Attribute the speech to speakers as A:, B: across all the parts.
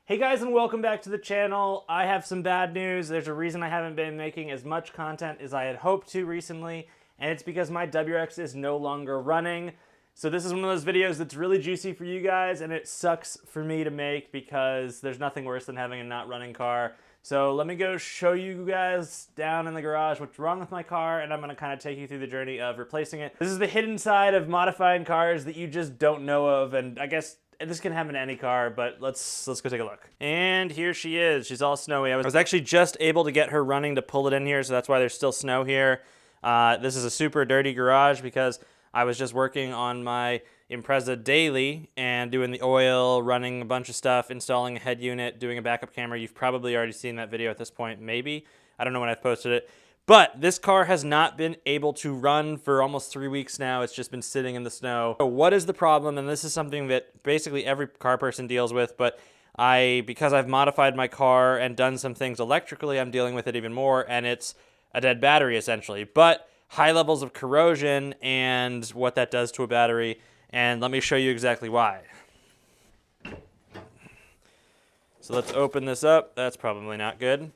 A: Hey guys, and welcome back to the channel. I have some bad news. There's a reason I haven't been making as much content as I had hoped to recently, and it's because my WRX is no longer running. So this is one of those videos that's really juicy for you guys, and it sucks for me to make because there's nothing worse than having a not running car. So let me go show you guys down in the garage what's wrong with my car, and I'm gonna kind of take you through the journey of replacing it. This is the hidden side of modifying cars that you just don't know of, and I guess this can happen to any car, but let's go take a look. And here she is. She's all snowy. I was actually just able to get her running to pull it in here, so that's why there's still snow here. This is a super dirty garage because I was just working on my Impreza daily and doing the oil, running a bunch of stuff, installing a head unit, doing a backup camera. You've probably already seen that video at this point, maybe. I don't know when I've posted it. But this car has not been able to run for almost 3 weeks now. It's just been sitting in the snow. So what is the problem? And this is something that basically every car person deals with, but because I've modified my car and done some things electrically, I'm dealing with it even more, and it's a dead battery essentially. But high levels of corrosion and what that does to a battery, and let me show you exactly why. So let's open this up. That's probably not good.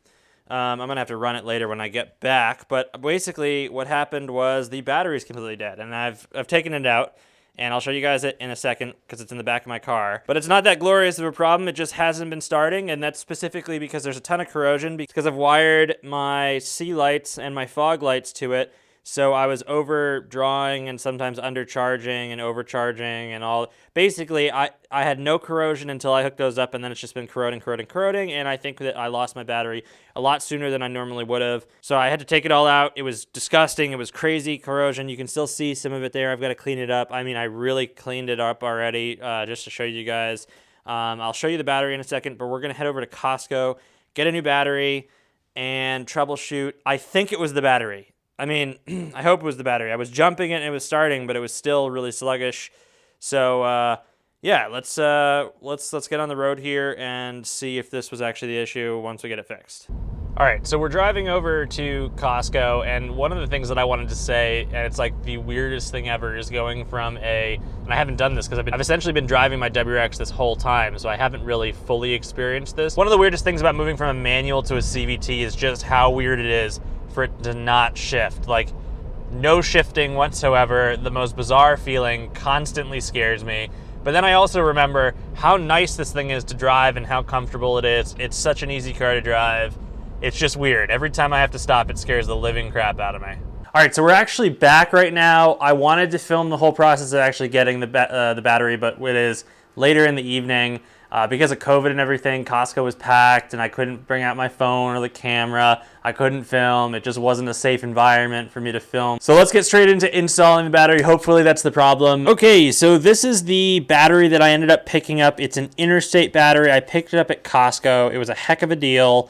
A: I'm going to have to run it later when I get back, but basically what happened was the battery is completely dead, and I've taken it out, and I'll show you guys it in a second because it's in the back of my car. But it's not that glorious of a problem. It just hasn't been starting, and that's specifically because there's a ton of corrosion because I've wired my sea lights and my fog lights to it. So I was overdrawing and sometimes undercharging and overcharging and all. Basically, I had no corrosion until I hooked those up, and then it's just been corroding, and I think that I lost my battery a lot sooner than I normally would have. So I had to take it all out. It was disgusting. It was crazy corrosion. You can still see some of it there. I've got to clean it up. I mean, I really cleaned it up already just to show you guys. I'll show you the battery in a second, but we're going to head over to Costco, get a new battery, and troubleshoot. I think it was the battery. I mean, I hope it was the battery. I was jumping it and it was starting, but it was still really sluggish. So yeah, let's get on the road here and see if this was actually the issue once we get it fixed. All right, so we're driving over to Costco, and one of the things that I wanted to say, and it's like the weirdest thing ever, is going from and I haven't done this because I've essentially been driving my WRX this whole time, so I haven't really fully experienced this. One of the weirdest things about moving from a manual to a CVT is just how weird it is for it to not shift. Like, no shifting whatsoever. The most bizarre feeling constantly scares me. But then I also remember how nice this thing is to drive and how comfortable it is. It's such an easy car to drive. It's just weird. Every time I have to stop, it scares the living crap out of me. All right, so we're actually back right now. I wanted to film the whole process of actually getting the battery, but it is later in the evening. Because of COVID and everything, Costco was packed and I couldn't bring out my phone or the camera. I couldn't film. It just wasn't a safe environment for me to film. So let's get straight into installing the battery. Hopefully that's the problem. Okay, so this is the battery that I ended up picking up. It's an Interstate battery. I picked it up at Costco. It was a heck of a deal.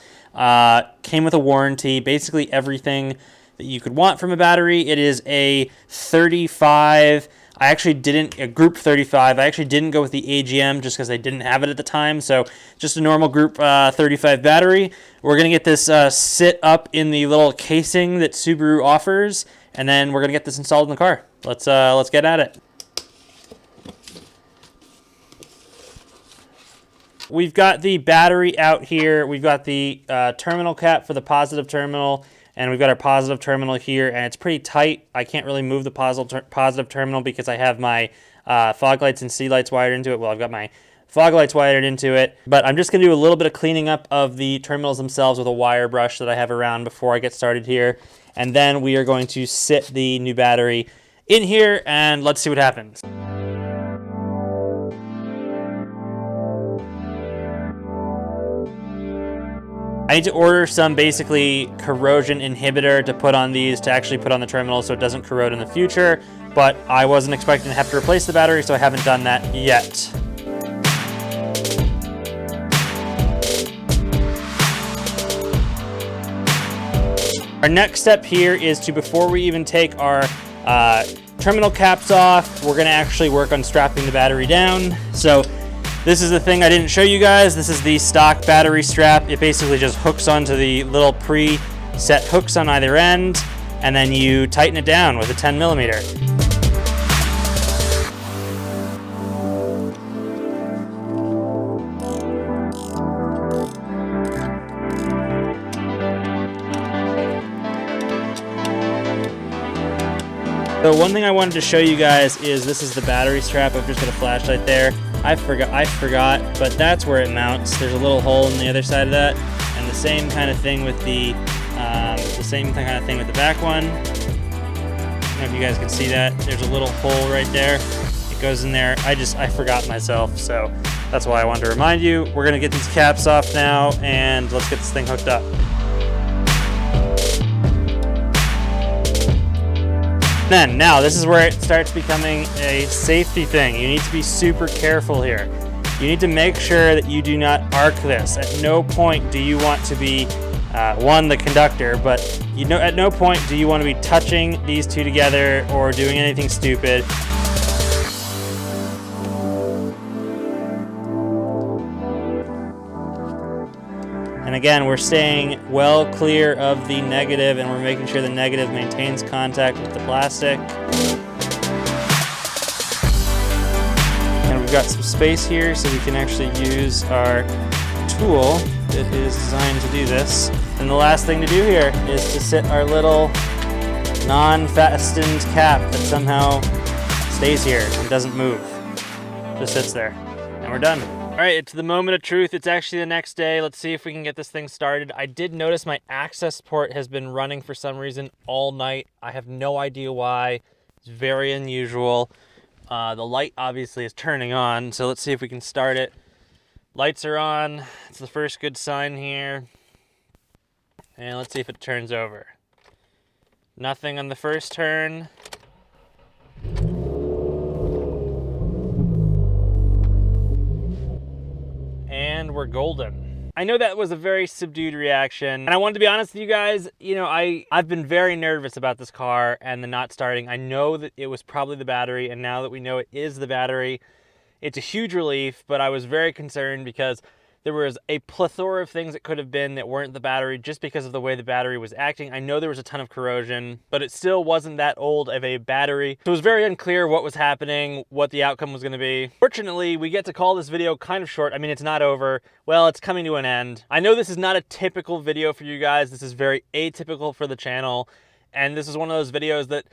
A: Came with a warranty, basically everything that you could want from a battery. It is a 35. I actually didn't, a Group 35, I actually didn't go with the AGM just because I didn't have it at the time, so just a normal Group 35 battery. We're going to get this sit up in the little casing that Subaru offers, and then we're going to get this installed in the car. Let's get at it. We've got the battery out here. We've got the terminal cap for the positive terminal, and we've got our positive terminal here, and it's pretty tight. I can't really move the positive terminal because I have my fog lights and sea lights wired into it. Well, I've got my fog lights wired into it, but I'm just going to do a little bit of cleaning up of the terminals themselves with a wire brush that I have around before I get started here, and then we are going to sit the new battery in here, and let's see what happens. I need to order some basically corrosion inhibitor to put on these, to actually put on the terminal so it doesn't corrode in the future, but I wasn't expecting to have to replace the battery, so I haven't done that yet. Our next step here is to, before we even take our terminal caps off, we're gonna actually work on strapping the battery down. So this is the thing I didn't show you guys. This is the stock battery strap. It basically just hooks onto the little pre-set hooks on either end, and then you tighten it down with a 10 millimeter. So one thing I wanted to show you guys is this is the battery strap. I've just got a flashlight there. I forgot, but that's where it mounts. There's a little hole on the other side of that, and the same kind of thing with the back one. I don't know if you guys can see that. There's a little hole right there. It goes in there. I forgot myself, so that's why I wanted to remind you. We're gonna get these caps off now, and let's get this thing hooked up. Then, now this is where it starts becoming a safety thing. You need to be super careful here. You need to make sure that you do not arc this. At no point do you want to be, one, the conductor, but at no point do you want to be touching these two together or doing anything stupid. And again, we're staying well clear of the negative, and we're making sure the negative maintains contact with the plastic. And we've got some space here so we can actually use our tool that is designed to do this. And the last thing to do here is to sit our little non-fastened cap that somehow stays here and doesn't move. Just sits there, and we're done. All right, it's the moment of truth. It's actually the next day. Let's see if we can get this thing started. I did notice my access port has been running for some reason all night. I have no idea why. It's very unusual. The light obviously is turning on, so let's see if we can start it. Lights are on. It's the first good sign here. And let's see if it turns over. Nothing on the first turn. And we're golden. I know that was a very subdued reaction, and I wanted to be honest with you guys. You know, I've been very nervous about this car and the not starting. I know that it was probably the battery, and now that we know it is the battery, it's a huge relief, but I was very concerned because there was a plethora of things it could have been that weren't the battery just because of the way the battery was acting. I know there was a ton of corrosion, but it still wasn't that old of a battery. So it was very unclear what was happening, what the outcome was going to be. Fortunately, we get to call this video kind of short. I mean, it's not over. Well, it's coming to an end. I know this is not a typical video for you guys. This is very atypical for the channel. And this is one of those videos that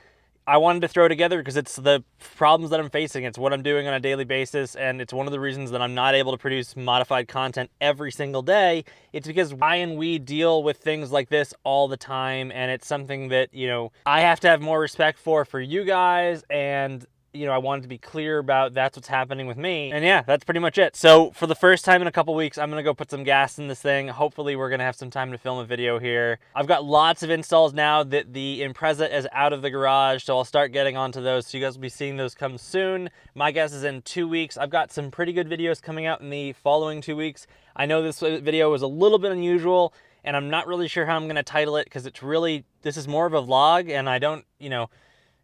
A: I wanted to throw together because it's the problems that I'm facing. It's what I'm doing on a daily basis, and it's one of the reasons that I'm not able to produce modified content every single day. It's because we deal with things like this all the time, and it's something that, you know, I have to have more respect for you guys, and you know, I wanted to be clear about that's what's happening with me. And yeah, that's pretty much it. So for the first time in a couple weeks, I'm gonna go put some gas in this thing. Hopefully we're gonna have some time to film a video here. I've got lots of installs now that the Impreza is out of the garage, so I'll start getting onto those. So you guys will be seeing those come soon. My guess is in 2 weeks. I've got some pretty good videos coming out in the following 2 weeks. I know this video was a little bit unusual, and I'm not really sure how I'm gonna title it because this is more of a vlog, and I don't, you know,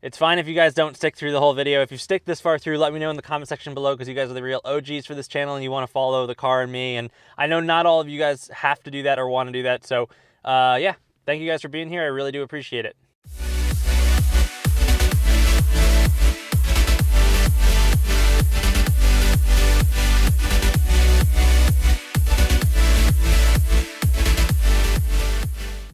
A: it's fine if you guys don't stick through the whole video. If you stick this far through, let me know in the comment section below because you guys are the real OGs for this channel and you want to follow the car and me. And I know not all of you guys have to do that or want to do that. So yeah, thank you guys for being here. I really do appreciate it.